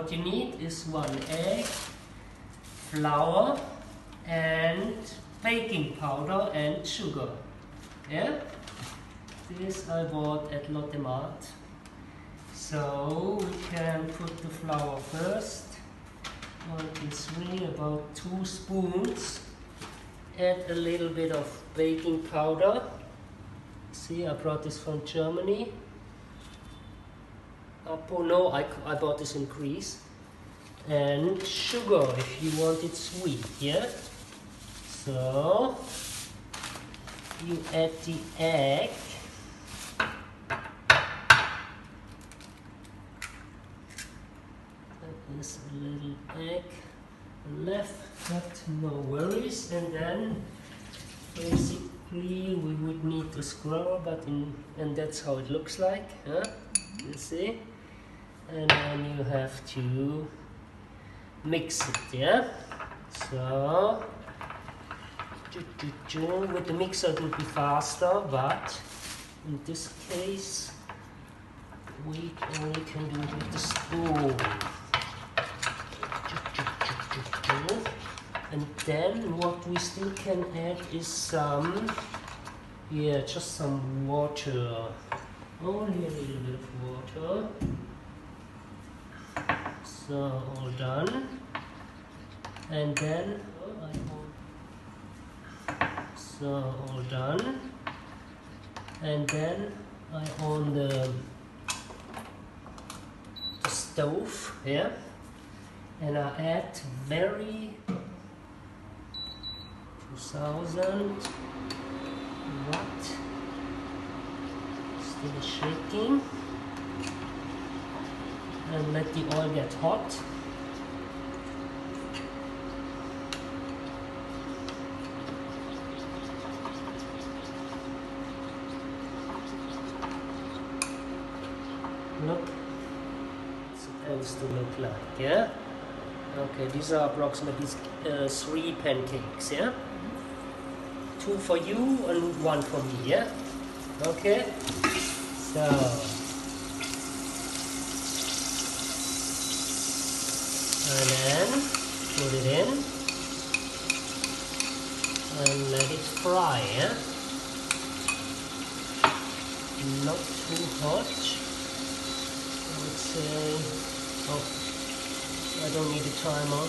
what you need is 1 egg, flour, and baking powder and sugar. Yeah? This I bought at Lotte Mart. So we can put the flour first. 1, 2, 3, about 2 spoons. Add a little bit of baking powder. See, I brought this from Germany. Oh no, I bought this in Greece. And sugar if you want it sweet, yeah? So you add the egg. That is a little egg left, but no worries. And then basically we would need a scrubber, and that's how it looks like, huh? You see? And then you have to mix it, yeah? So with the mixer it will be faster, but in this case we only can do it with the spoon. And then what we still can add is some, just some water. Only a little bit of water. So all done. And then all done. And then I on the stove, yeah, and I add very 2000 watt. Still shaking, and let the oil get hot. Look, it's supposed to look like, yeah? Okay, these are approximately 3 pancakes, yeah? 2 for you and 1 for me, yeah? Okay, so and then put it in and let it fry, yeah? Not too hot. I would say, oh, I don't need a timer.